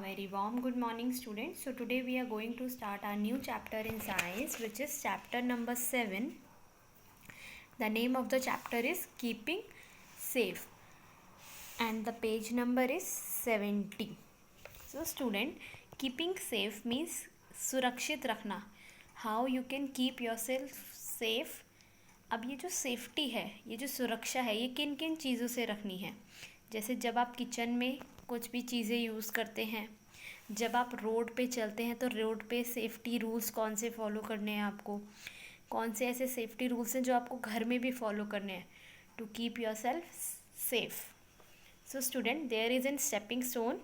Very warm good morning students. So today we are going to start our new chapter in science, which is chapter number 7. The name of the chapter is Keeping Safe and the page number is 70. So student, keeping safe means सुरक्षित रखना. How you can keep yourself safe. अब ये जो safety है, ये जो सुरक्षा है, ये किन किन चीज़ों से रखनी है. जैसे जब आप किचन में कुछ भी चीज़ें यूज़ करते हैं, जब आप रोड पे चलते हैं तो रोड पे सेफ्टी रूल्स कौन से फॉलो करने हैं आपको, कौन से ऐसे सेफ्टी रूल्स हैं जो आपको घर में भी फॉलो करने हैं to keep yourself safe. So student, there is an stepping stone.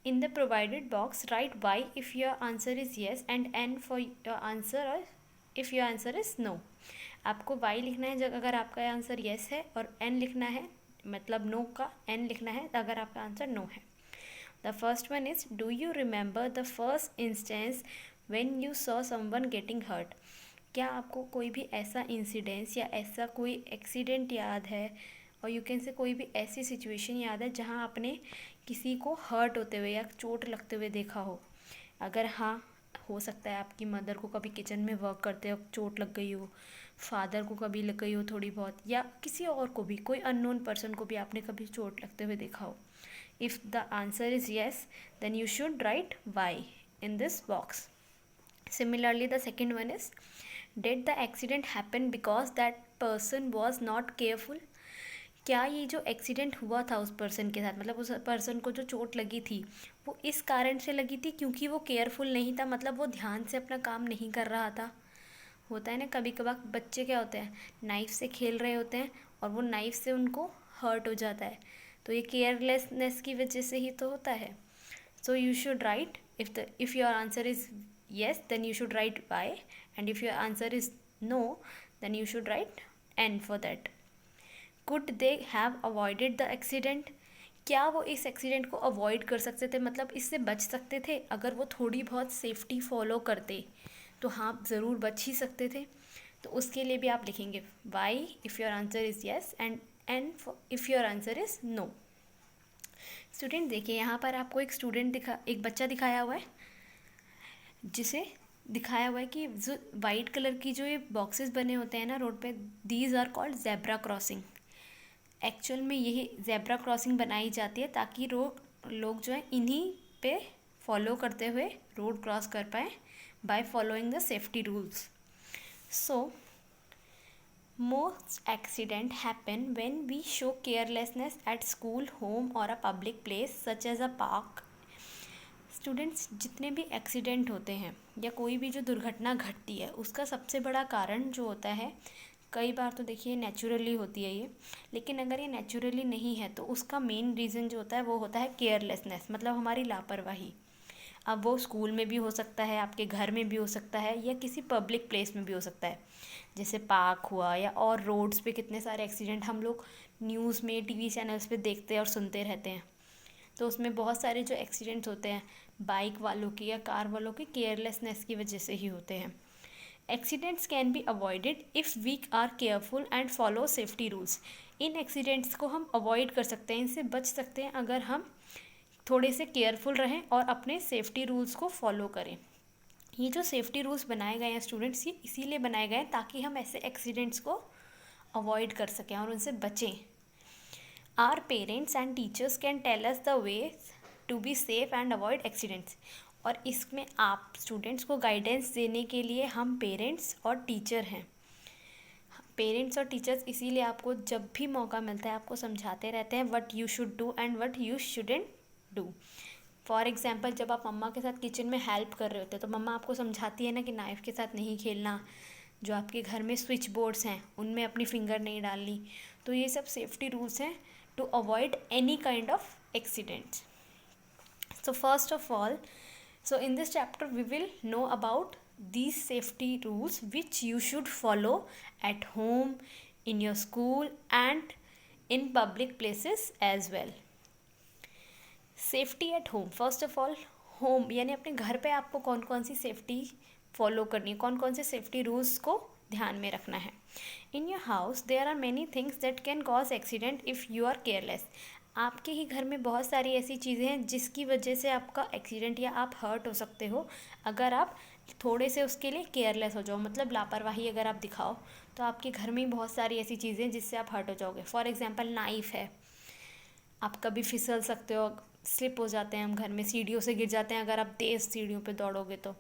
In the provided box, write Y if your answer is yes and N for your answer or if your answer is no. आपको Y लिखना है अगर आपका answer yes है, और N लिखना है मतलब no का N लिखना है अगर आपका आंसर no है. The first one is, do you remember the first instance when you saw someone getting hurt? क्या आपको कोई भी ऐसा इंसिडेंस या ऐसा कोई एक्सीडेंट याद है, और यू कैन से कोई भी ऐसी सिचुएशन याद है जहाँ आपने किसी को हर्ट होते हुए या चोट लगते हुए देखा हो? अगर हाँ, हो सकता है आपकी मदर को कभी किचन में वर्क करते वक्त चोट लग गई हो, फादर को कभी लग गई हो थोड़ी बहुत, या किसी और को भी, कोई अननोन पर्सन को भी आपने कभी चोट लगते हुए देखा हो. If the answer is yes, then you should write Y in this box. Similarly, the second one is, did the accident happen because that person was not careful? क्या ये जो एक्सीडेंट हुआ था उस पर्सन के साथ, मतलब उस पर्सन को जो चोट लगी थी वो इस कारण से लगी थी क्योंकि वो केयरफुल नहीं था, मतलब वो ध्यान से अपना काम नहीं कर रहा था. होता है ना, कभी कभार बच्चे क्या होते हैं, नाइफ से खेल रहे होते हैं और वो नाइफ से उनको हर्ट हो जाता है, तो ये केयरलेसनेस की वजह से ही तो होता है. So you should write, if your answer is yes then you should write Y, and if your answer is no then you should write N for that. Could they have avoided the accident? क्या वो इस accident को avoid कर सकते थे, मतलब इससे बच सकते थे? अगर वो थोड़ी बहुत सेफ्टी फॉलो करते तो हाँ, ज़रूर बच ही सकते थे. तो उसके लिए भी आप लिखेंगे Y if your answer is yes and N if your answer is no. Student देखिए, यहाँ पर आपको एक बच्चा दिखाया हुआ है, जिसे दिखाया हुआ है कि जो वाइट कलर की जो ये बॉक्सेस बने होते हैं ना रोड पे, these are called zebra crossing. Actual में यही जेब्रा क्रॉसिंग बनाई जाती है ताकि लोग जो है इन्हीं पे फॉलो करते हुए रोड क्रॉस कर pi by following the safety rules. So most accident happen when we show carelessness at school, home or a public place such as a park. Students, जितने भी एक्सीडेंट होते हैं या कोई भी जो दुर्घटना घटती है, उसका सबसे बड़ा कारण जो होता है, कई बार तो देखिए नेचुरली होती है ये, लेकिन अगर ये नेचुरली नहीं है तो उसका मेन रीज़न जो होता है वो होता है केयरलेसनेस, मतलब हमारी लापरवाही. अब वो स्कूल में भी हो सकता है, आपके घर में भी हो सकता है, या किसी पब्लिक प्लेस में भी हो सकता है, जैसे पार्क हुआ, या और रोड्स पे कितने सारे एक्सीडेंट हम लोग न्यूज़ में, टीवी चैनल्स पे देखते हैं और सुनते रहते हैं. तो उसमें बहुत सारे जो एक्सीडेंट्स होते हैं बाइक वालों के या कार वालों के केयरलेसनेस की वजह से ही होते हैं. Accidents can be avoided if we are careful and follow safety rules. इन एक्सीडेंट्स को हम अवॉइड कर सकते हैं, इनसे बच सकते हैं अगर हम थोड़े से केयरफुल रहें और अपने सेफ्टी रूल्स को फॉलो करें. ये जो सेफ्टी रूल्स बनाए गए हैं स्टूडेंट्स, ये इसीलिए बनाए गए हैं ताकि हम ऐसे एक्सीडेंट्स को अवॉइड कर सकें और उनसे बचें. Our parents and teachers can tell us the way to be safe and avoid accidents. और इसमें आप स्टूडेंट्स को गाइडेंस देने के लिए हम पेरेंट्स और टीचर हैं. पेरेंट्स और टीचर्स इसीलिए आपको जब भी मौका मिलता है आपको समझाते रहते हैं what you should do and what you shouldn't do. For example, जब आप मम्मा के साथ किचन में हेल्प कर रहे होते हैं तो मम्मा आपको समझाती है ना कि नाइफ़ के साथ नहीं खेलना, जो आपके घर में स्विच बोर्ड्स हैं उनमें अपनी फिंगर नहीं डालनी. तो ये सब सेफ्टी रूल्स हैं to avoid any kind of accidents. So first of all, so in this chapter we will know about these safety rules which you should follow at home, in your school and in public places as well. Safety at home. First of all, home यानी अपने घर पे आपको कौन कौन सी safety follow करनी है, कौन कौन से सेफ्टी रूल्स को ध्यान में रखना है. In your house there are many things that can cause accident if you are careless. आपके ही घर में बहुत सारी ऐसी चीज़ें हैं जिसकी वजह से आपका एक्सीडेंट या आप हर्ट हो सकते हो अगर आप थोड़े से उसके लिए केयरलेस हो जाओ, मतलब लापरवाही अगर आप दिखाओ, तो आपके घर में ही बहुत सारी ऐसी चीज़ें हैं जिससे आप हर्ट हो जाओगे। फॉर एग्जांपल नाइफ़ है, आप कभी फिसल सकते हो, स्लिप हो जाते हैं हम घर में, सीढ़ियों से गिर जाते हैं अगर आप तेज़ सीढ़ियों पे दौड़ोगे तो।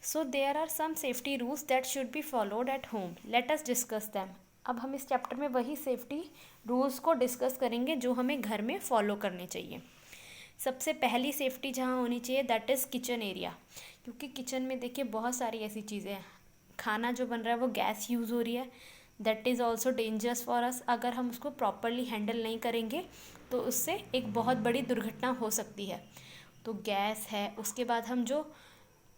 So there are some safety rules that should be followed at home, let us discuss them. अब हम इस चैप्टर में वही सेफ्टी रूल्स को डिस्कस करेंगे जो हमें घर में फॉलो करने चाहिए। सबसे पहली सेफ्टी जहाँ होनी चाहिए दैट इज़ किचन एरिया, क्योंकि किचन में देखिए बहुत सारी ऐसी चीज़ें हैं, खाना जो बन रहा है वो गैस यूज़ हो रही है, that is also dangerous for us. अगर हम उसको प्रॉपरली हैंडल नहीं करेंगे तो उससे एक बहुत बड़ी दुर्घटना हो सकती है। तो गैस है, उसके बाद हम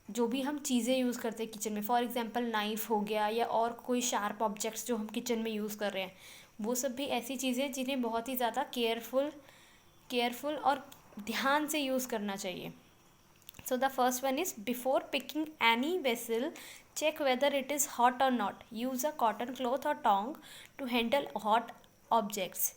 जो भी हम चीज़ें यूज़ करते हैं किचन में, फॉर एग्जांपल नाइफ़ हो गया या और कोई शार्प ऑब्जेक्ट्स जो हम किचन में यूज़ कर रहे हैं, वो सब भी ऐसी चीज़ें जिन्हें बहुत ही ज़्यादा केयरफुल और ध्यान से यूज़ करना चाहिए। So the first one is before picking any vessel check whether it is hot और not, use a cotton cloth और tong to handle hot objects.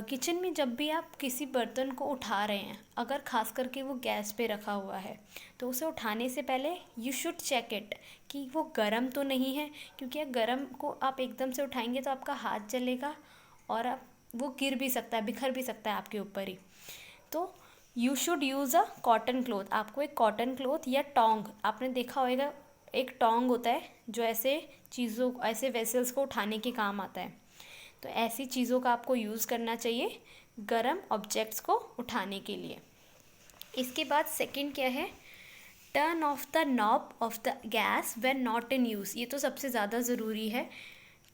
Kitchen में जब भी आप किसी बर्तन को उठा रहे हैं, अगर खास करके वो गैस पे रखा हुआ है, तो उसे उठाने से पहले यू शुड चेक इट कि वो गर्म तो नहीं है, क्योंकि अगर गर्म को आप एकदम से उठाएंगे तो आपका हाथ जलेगा और आप वो गिर भी सकता है, बिखर भी सकता है आपके ऊपर ही। तो you should use a cotton cloth, आपको एक कॉटन क्लॉथ या टोंग, आपने देखा होगा एक टोंग होता है जो ऐसे वेसल्स को उठाने के काम आता है, तो ऐसी चीज़ों का आपको यूज़ करना चाहिए गरम ऑब्जेक्ट्स को उठाने के लिए। इसके बाद सेकंड क्या है, turn off the knob of the gas when not in use. ये तो सबसे ज़्यादा ज़रूरी है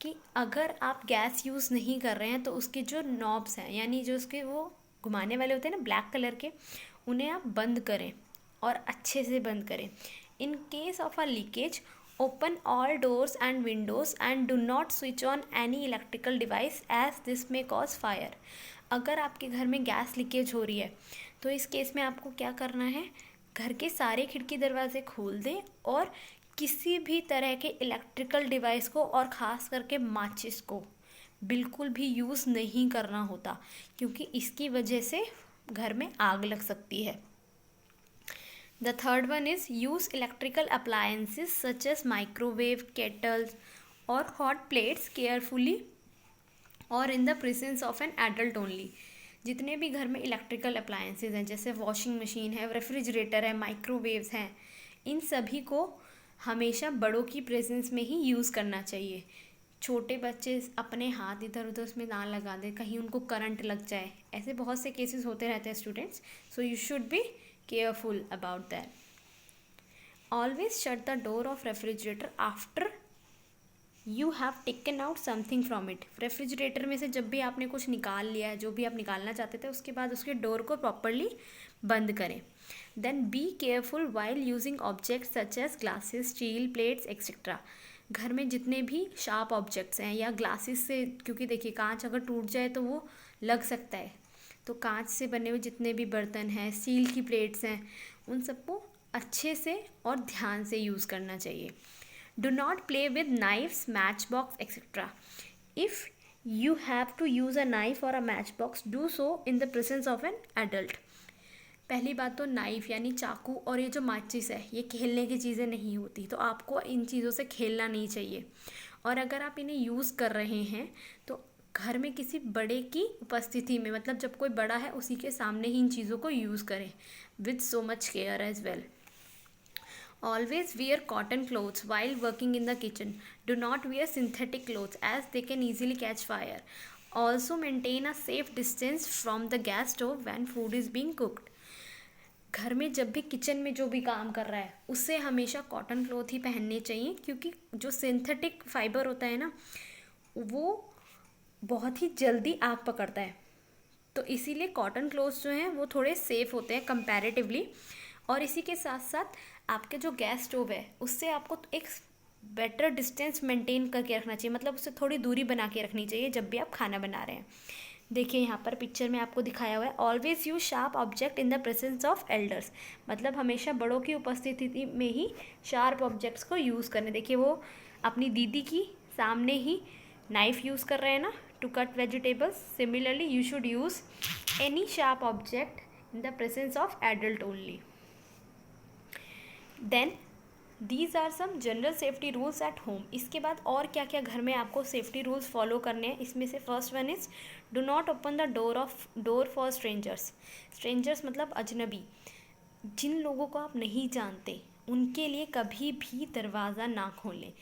कि अगर आप गैस यूज़ नहीं कर रहे हैं तो उसके जो नॉब्स हैं, यानी जो उसके वो घुमाने वाले होते हैं ना ब्लैक कलर के, उन्हें आप बंद करें और अच्छे से बंद करें। In case of a leakage open all doors and windows and do not switch on any electrical device as this may cause fire। अगर आपके घर में गैस लीकेज हो रही है तो इस केस में आपको क्या करना है, घर के सारे खिड़की दरवाजे खोल दें और किसी भी तरह के इलेक्ट्रिकल डिवाइस को और ख़ास करके माचिस को बिल्कुल भी यूज़ नहीं करना होता, क्योंकि इसकी वजह से घर में आग लग सकती है। The third one is use electrical appliances such as microwave, kettles or hot plates carefully or in the presence of an adult only। जितने भी घर में इलेक्ट्रिकल अप्लायंसेज हैं, जैसे वॉशिंग मशीन है, रेफ्रिजरेटर है, माइक्रोवेव्स हैं, इन सभी को हमेशा बड़ों की प्रेजेंस में ही यूज़ करना चाहिए। छोटे बच्चे अपने हाथ इधर उधर उसमें ना लगा दें, कहीं उनको करंट लग जाए, ऐसे बहुत से केसेस होते रहते हैं students. So you should B careful about that। Always shut the door of refrigerator after you have taken out something from it। Refrigerator में से जब भी आपने कुछ निकाल लिया है, जो भी आप निकालना चाहते थे, उसके बाद उसके डोर को प्रॉपरली बंद करें। Then be careful while using objects such as glasses, steel plates etcetera. घर में जितने भी शार्प ऑब्जेक्ट्स हैं या ग्लासेस से, क्योंकि देखिए कांच अगर टूट जाए तो वो लग सकता है, तो कांच से बने हुए जितने भी बर्तन हैं, स्टील की प्लेट्स हैं, उन सबको अच्छे से और ध्यान से यूज़ करना चाहिए। Do not play with knives, match box etcetera. If you have to use a knife और a match box, do so in the presence of an adult. पहली बात तो नाइफ़ यानी चाकू और ये जो माचिस है, ये खेलने की चीज़ें नहीं होती, तो आपको इन चीज़ों से खेलना नहीं चाहिए। और अगर आप इन्हें यूज़ कर रहे हैं तो घर में किसी बड़े की उपस्थिति में, मतलब जब कोई बड़ा है उसी के सामने ही इन चीज़ों को यूज़ करें with so much care as well. Always wear cotton clothes while working in the kitchen. Do not wear synthetic clothes as they can easily catch fire. Also maintain a safe distance from the gas stove when food is being cooked। घर में जब भी kitchen में जो भी काम कर रहा है उससे हमेशा कॉटन क्लॉथ ही पहनने चाहिए, क्योंकि जो सिंथेटिक फाइबर होता है ना, वो बहुत ही जल्दी आग पकड़ता है, तो इसीलिए कॉटन क्लोथ्स जो हैं वो थोड़े सेफ़ होते हैं कंपैरेटिवली। और इसी के साथ साथ आपके जो गैस स्टोव है उससे आपको एक बेटर डिस्टेंस मेंटेन करके रखना चाहिए, मतलब उससे थोड़ी दूरी बना के रखनी चाहिए जब भी आप खाना बना रहे हैं। देखिए यहाँ पर पिक्चर में आपको दिखाया हुआ है, always use sharp object in the presence of elders, मतलब हमेशा बड़ों की उपस्थिति में ही शार्प ऑब्जेक्ट्स को यूज़ करने। देखिए वो अपनी दीदी की सामने ही नाइफ़ यूज़ कर रहे हैं ना, to cut vegetables. Similarly, you should use any sharp object in the presence of adult only. Then these are some general safety rules at home. इसके बाद और क्या क्या घर में आपको सेफ्टी रूल्स फॉलो करने हैं, इसमें से first one is do not open the door for strangers. Strangers मतलब अजनबी, जिन लोगों को आप नहीं जानते उनके लिए कभी भी दरवाज़ा ना खोलें.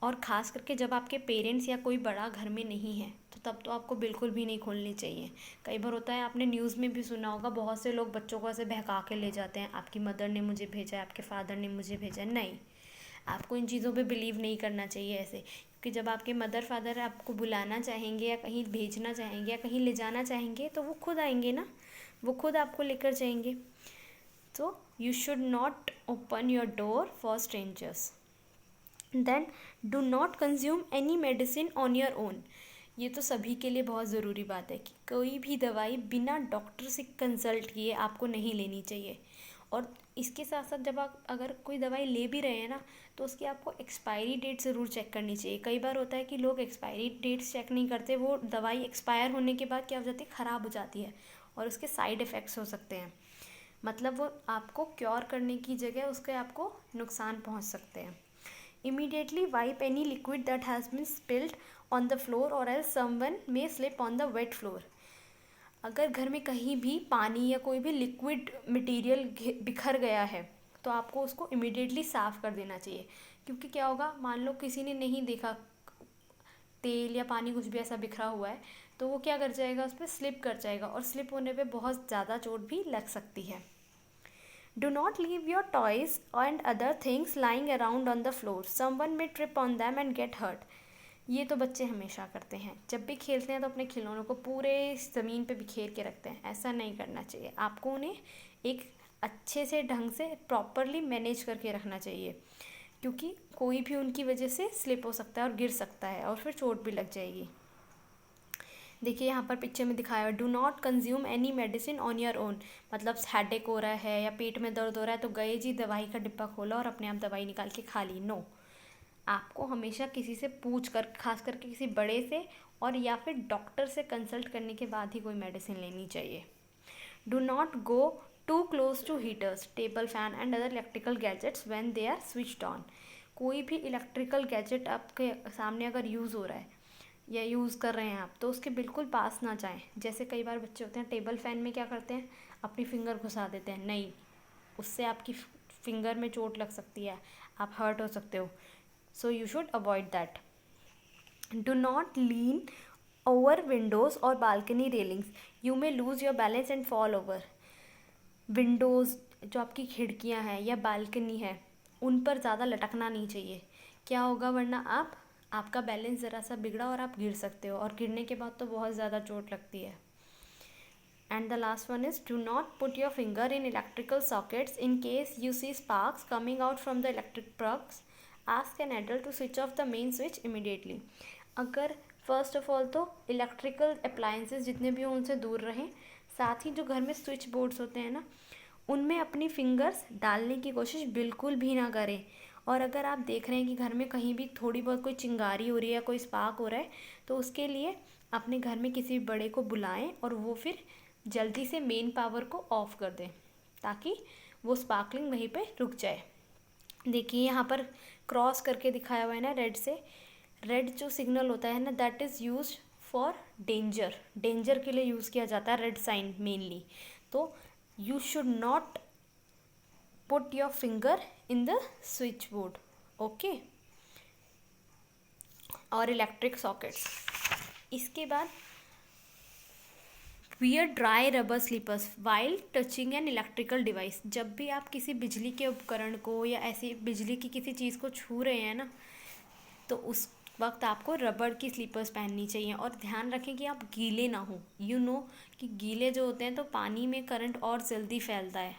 और ख़ास करके जब आपके पेरेंट्स या कोई बड़ा घर में नहीं है तो तब तो आपको बिल्कुल भी नहीं खोलनी चाहिए. कई बार होता है, आपने न्यूज़ में भी सुना होगा, बहुत से लोग बच्चों को ऐसे बहका के ले जाते हैं, आपकी मदर ने मुझे भेजा है, आपके फादर ने मुझे भेजा है. नहीं, आपको इन चीज़ों पे बिलीव नहीं करना चाहिए ऐसे, क्योंकि जब आपके मदर फादर आपको बुलाना चाहेंगे या कहीं भेजना चाहेंगे या कहीं ले जाना चाहेंगे तो वो खुद आएंगे ना, वो खुद आपको लेकर जाएंगे. तो you should not open your door for strangers. Then do not consume any medicine on your own. ये तो सभी के लिए बहुत ज़रूरी बात है कि कोई भी दवाई बिना डॉक्टर से कंसल्ट किए आपको नहीं लेनी चाहिए. और इसके साथ साथ जब आप अगर कोई दवाई ले भी रहे हैं ना तो उसकी आपको एक्सपायरी डेट ज़रूर चेक करनी चाहिए. कई बार होता है कि लोग एक्सपायरी डेट्स चेक नहीं करते, वो दवाई एक्सपायर होने के बाद क्या हो जाती है, ख़राब हो जाती है और उसके साइड इफ़ेक्ट्स हो सकते हैं. मतलब वो आपको क्योर करने की जगह उसके आपको नुकसान पहुँच सकते हैं. Immediately wipe any liquid that has been spilled on the floor or else someone may slip on the wet floor. अगर घर में कहीं भी पानी या कोई भी लिक्विड मटेरियल बिखर गया है तो आपको उसको इमीडिएटली साफ़ कर देना चाहिए. क्योंकि क्या होगा, मान लो किसी ने नहीं देखा, तेल या पानी कुछ भी ऐसा बिखरा हुआ है, तो वो क्या कर जाएगा, उस पर स्लिप कर जाएगा और स्लिप होने पे बहुत ज़्यादा चोट भी लग सकती है. Do not leave your toys and other things lying around on the floor. Someone may trip on them and get hurt. ये तो बच्चे हमेशा करते हैं, जब भी खेलते हैं तो अपने खिलौनों को पूरे ज़मीन पे बिखेर के रखते हैं. ऐसा नहीं करना चाहिए. आपको उन्हें एक अच्छे से ढंग से प्रॉपरली मैनेज करके रखना चाहिए, क्योंकि कोई भी उनकी वजह से स्लिप हो सकता है और गिर सकता है और फिर चोट भी लग जाएगी. देखिए यहाँ पर पिक्चर में दिखाया है, do not consume any medicine on your own. मतलब हेडेक हो रहा है या पेट में दर्द हो रहा है तो गए जी दवाई का डिब्बा खोला और अपने आप दवाई निकाल के खा ली. नो, आपको हमेशा किसी से पूछ कर, खास करके किसी बड़े से और या फिर डॉक्टर से कंसल्ट करने के बाद ही कोई मेडिसिन लेनी चाहिए. Do not go too close to heaters, table fan and other electrical gadgets when they are switched on. कोई भी इलेक्ट्रिकल गैजेट आपके सामने अगर यूज़ हो रहा है या यूज़ कर रहे हैं आप, तो उसके बिल्कुल पास ना जाएं. जैसे कई बार बच्चे होते हैं टेबल फैन में क्या करते हैं, अपनी फिंगर घुसा देते हैं. नहीं, उससे आपकी फिंगर में चोट लग सकती है, आप हर्ट हो सकते हो. So you should avoid that. Do not lean over windows और balcony railings. You may lose your balance and fall over. Windows, जो आपकी खिड़कियाँ हैं या बालकनी है, उन पर ज़्यादा लटकना नहीं चाहिए. क्या होगा, वरना आपका बैलेंस ज़रा सा बिगड़ा और आप गिर सकते हो, और गिरने के बाद तो बहुत ज़्यादा चोट लगती है. And the last one is do not put your finger in electrical sockets in case you see sparks coming out from the electric plugs. Ask an adult to switch off the main switch immediately. अगर first of all तो electrical appliances जितने भी हों उनसे दूर रहें. साथ ही जो घर में स्विच बोर्ड्स होते हैं ना, उनमें अपनी फिंगर्स डालने की कोशिश बिल्कुल भी ना करें. और अगर आप देख रहे हैं कि घर में कहीं भी थोड़ी बहुत कोई चिंगारी हो रही है या कोई स्पार्क हो रहा है, तो उसके लिए अपने घर में किसी बड़े को बुलाएं और वो फिर जल्दी से मेन पावर को ऑफ़ कर दें ताकि वो स्पार्कलिंग वहीं पे रुक जाए. देखिए यहाँ पर क्रॉस करके दिखाया हुआ है ना रेड से. रेड जो सिग्नल होता है ना, that is used for danger. Danger के लिए यूज़ किया जाता है रेड साइन मेनली. तो you should not put your finger in the switch board, okay, और इलेक्ट्रिक सॉकेट्स. इसके बाद wear dry rubber slippers while touching an electrical device. जब भी आप किसी बिजली के उपकरण को या ऐसी बिजली की किसी चीज़ को छू रहे हैं ना, तो उस वक्त आपको रबड़ की स्लीपर्स पहननी चाहिए. और ध्यान रखें कि आप गीले ना हो. यू नो कि गीले जो होते हैं तो पानी में करंट और जल्दी फैलता है.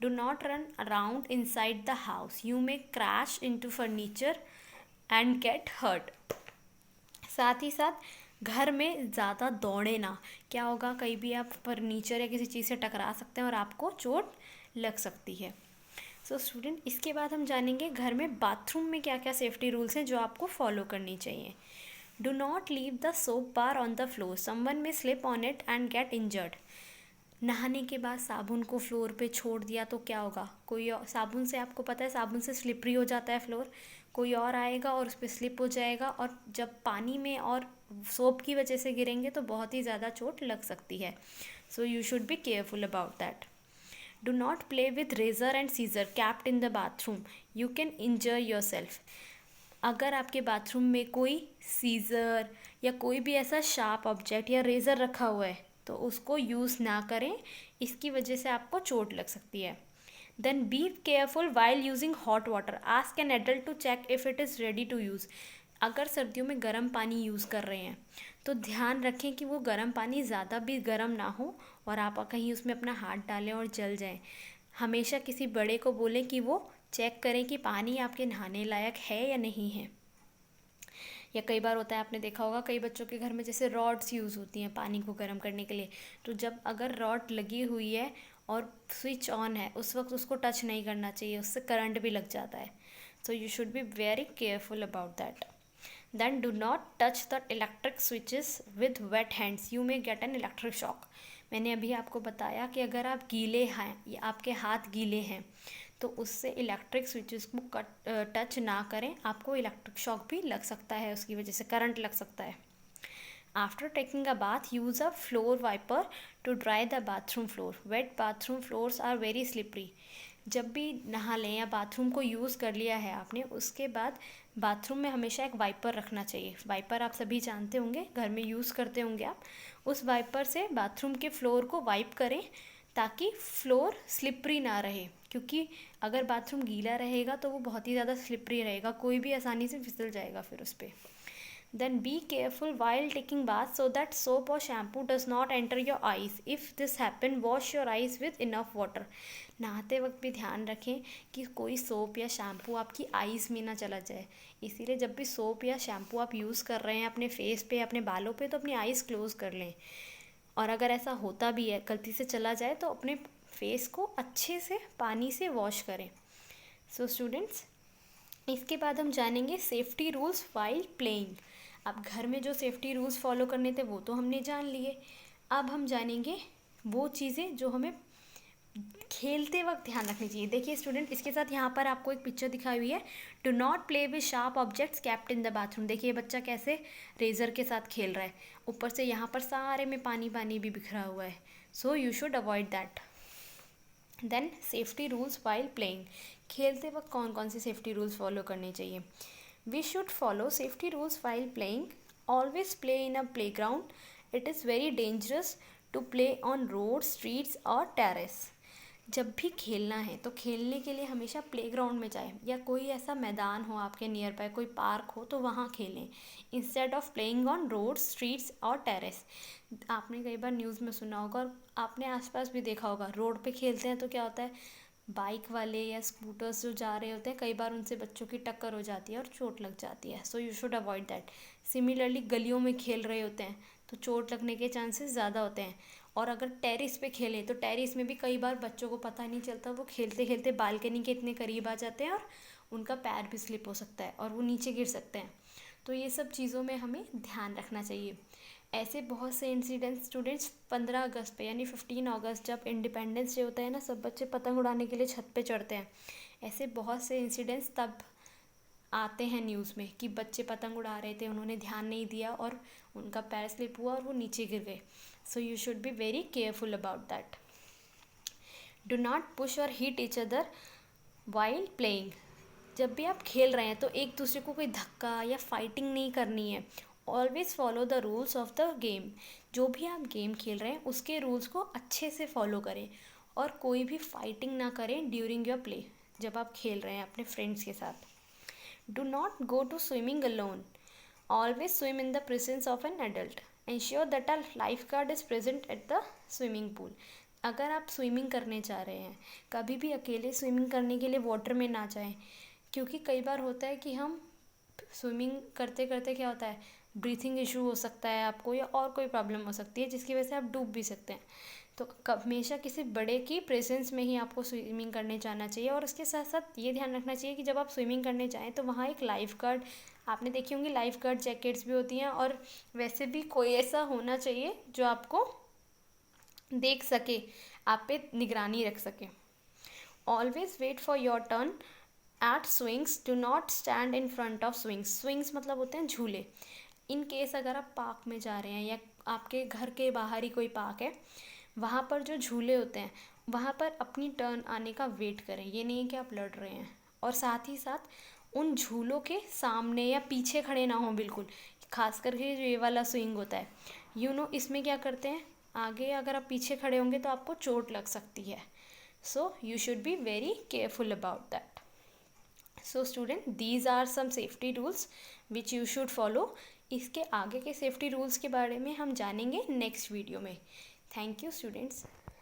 Do not run around inside the house. You may crash into furniture and get hurt. साथ ही साथ घर में ज़्यादा दौड़े ना. क्या होगा, कहीं भी आप फर्नीचर या किसी चीज़ से टकरा सकते हैं और आपको चोट लग सकती है. सो स्टूडेंट, इसके बाद हम जानेंगे घर में बाथरूम में क्या क्या सेफ्टी रूल्स हैं जो आपको फॉलो करनी चाहिए. Do not leave the soap bar on the floor, someone may slip on it and get injured. नहाने के बाद साबुन को फ्लोर पे छोड़ दिया तो क्या होगा, कोई और साबुन से, आपको पता है साबुन से स्लिपरी हो जाता है फ्लोर, कोई और आएगा और उस पर स्लिप हो जाएगा, और जब पानी में और सोप की वजह से गिरेंगे तो बहुत ही ज़्यादा चोट लग सकती है। So you should be careful about that. Do not play with razor and scissor kept in the bathroom, you can injure yourself. अगर आपके बाथरूम में कोई सीज़र या कोई भी ऐसा शार्प ऑब्जेक्ट या रेज़र रखा हुआ है तो उसको यूज़ ना करें, इसकी वजह से आपको चोट लग सकती है। Then be careful while using hot water, ask an adult to check if it is ready to use. अगर सर्दियों में गर्म पानी यूज़ कर रहे हैं तो ध्यान रखें कि वो गर्म पानी ज़्यादा भी गर्म ना हो और आप कहीं उसमें अपना हाथ डालें और जल जाएं। हमेशा किसी बड़े को बोलें कि वो चेक करें कि पानी आपके नहाने लायक है या नहीं है। या कई बार होता है, आपने देखा होगा कई बच्चों के घर में जैसे रॉड्स यूज़ होती हैं पानी को गर्म करने के लिए, तो जब अगर रॉड लगी हुई है और स्विच ऑन है उस वक्त उसको टच नहीं करना चाहिए, उससे करंट भी लग जाता है। So you should be very careful about that. Then do not touch the electric switches with wet hands, you may get an electric shock. मैंने अभी आपको बताया कि अगर आप गीले हैं या आपके हाथ गीले हैं तो उससे इलेक्ट्रिक स्विचेस को टच ना करें, आपको इलेक्ट्रिक शॉक भी लग सकता है, उसकी वजह से करंट लग सकता है। After taking a bath use a floor wiper to dry the bathroom floor, wet bathroom floors are very slippery. जब भी नहा लें या बाथरूम को यूज़ कर लिया है आपने, उसके बाद बाथरूम में हमेशा एक वाइपर रखना चाहिए। वाइपर आप सभी जानते होंगे, घर में यूज़ करते होंगे आप। उस वाइपर से बाथरूम के फ्लोर को वाइप करें ताकि फ्लोर स्लिपरी ना रहे, क्योंकि अगर बाथरूम गीला रहेगा तो वो बहुत ही ज़्यादा स्लिपरी रहेगा, कोई भी आसानी से फिसल जाएगा फिर उस पर। Then be careful while taking bath so that soap or shampoo does not enter your eyes. If this happen, wash your eyes with enough water. नहाते वक्त भी ध्यान रखें कि कोई सोप या शैम्पू आपकी आईज़ में ना चला जाए। इसीलिए जब भी सोप या शैम्पू आप यूज़ कर रहे हैं अपने फेस पे, अपने बालों पे, तो अपनी आईज़ क्लोज़ कर लें। और अगर ऐसा होता भी है, गलती से चला जाए, तो अपने फेस को अच्छे से पानी से वॉश करें। सो स्टूडेंट्स, इसके बाद हम जानेंगे सेफ्टी रूल्स वाइल प्लेइंग। अब घर में जो सेफ्टी रूल्स फॉलो करने थे वो तो हमने जान लिए, अब हम जानेंगे वो चीज़ें जो हमें खेलते वक्त ध्यान रखनी चाहिए। देखिए स्टूडेंट, इसके साथ यहाँ पर आपको एक पिक्चर दिखाई हुई है, do not play with sharp objects kept in the bathroom. देखिए बच्चा कैसे रेज़र के साथ खेल रहा है, ऊपर से यहाँ पर सारे में पानी पानी भी बिखरा हुआ है। So you should avoid that. Then safety rules while playing, खेलते वक्त कौन कौन से सेफ्टी रूल्स फॉलो करने चाहिए। We should follow safety rules while playing. Always play in a playground. It is very dangerous to play on roads, streets or terrace. जब भी खेलना है तो खेलने के लिए हमेशा प्लेग्राउंड में जाएं, या कोई ऐसा मैदान हो आपके नियर बाय, कोई पार्क हो तो वहाँ खेलें, instead of playing on roads, streets और टेरेस। आपने कई बार न्यूज़ में सुना होगा और आपने आसपास भी देखा होगा, रोड पे खेलते हैं तो क्या होता है, बाइक वाले या स्कूटर्स जो जा रहे होते हैं, कई बार उनसे बच्चों की टक्कर हो जाती है और चोट लग जाती है। So you should avoid that. Similarly गलियों में खेल रहे होते हैं तो चोट लगने के चांसेस ज़्यादा होते हैं। और अगर टेरिस पे खेलें तो टेरिस में भी कई बार बच्चों को पता नहीं चलता, वो खेलते खेलते बालकनी के इतने करीब आ जाते हैं और उनका पैर भी स्लिप हो सकता है और वो नीचे गिर सकते हैं। तो ये सब चीज़ों में हमें ध्यान रखना चाहिए। ऐसे बहुत से इंसिडेंट्स स्टूडेंट्स 15 अगस्त पे, यानी 15 अगस्त जब इंडिपेंडेंस डे होता है ना, सब बच्चे पतंग उड़ाने के लिए छत पे चढ़ते हैं। ऐसे बहुत से इंसिडेंट्स तब आते हैं न्यूज़ में कि बच्चे पतंग उड़ा रहे थे, उन्होंने ध्यान नहीं दिया और उनका पैर स्लिप हुआ और वो नीचे गिर गए। So you should be very careful about that. Do not push और hit each other while playing. जब भी आप खेल रहे हैं तो एक दूसरे को कोई धक्का या फाइटिंग नहीं करनी है। Always follow the rules of the game. जो भी आप गेम खेल रहे हैं उसके रूल्स को अच्छे से फॉलो करें और कोई भी फाइटिंग ना करें ड्यूरिंग योर प्ले, जब आप खेल रहे हैं अपने फ्रेंड्स के साथ। Do not go to swimming alone. Always swim in the presence of an adult. Ensure that a lifeguard is present at the swimming pool. अगर आप स्विमिंग करने जा रहे हैं, कभी भी अकेले स्विमिंग करने के लिए वाटर में ना जाएं, क्योंकि कई बार होता है कि हम स्विमिंग करते करते क्या होता है, ब्रीथिंग इशू हो सकता है आपको या और कोई प्रॉब्लम हो सकती है जिसकी वजह से आप डूब भी सकते हैं। तो हमेशा किसी बड़े की प्रेजेंस में ही आपको स्विमिंग करने जाना चाहिए। और उसके साथ साथ ये ध्यान रखना चाहिए कि जब आप स्विमिंग करने जाएं तो वहाँ एक लाइफ गार्ड आपने देखी होंगी लाइफ गार्ड जैकेट्स भी होती हैं, और वैसे भी कोई ऐसा होना चाहिए जो आपको देख सके, आप पे निगरानी रख सके। Always wait for your turn at swings, do not stand in front of swings. Swings मतलब होते हैं झूले। इन केस अगर आप पार्क में जा रहे हैं या आपके घर के बाहर ही कोई पार्क है, वहाँ पर जो झूले होते हैं वहाँ पर अपनी टर्न आने का वेट करें। ये नहीं है कि आप लड़ रहे हैं, और साथ ही साथ उन झूलों के सामने या पीछे खड़े ना हों बिल्कुल। खास करके जो ये वाला स्विंग होता है, इसमें क्या करते हैं, आगे अगर आप पीछे खड़े होंगे तो आपको चोट लग सकती है। So you should be very careful about that. So student, these are some safety rules which you should follow. इसके आगे के सेफ्टी रूल्स के बारे में हम जानेंगे नेक्स्ट वीडियो में। Thank you students.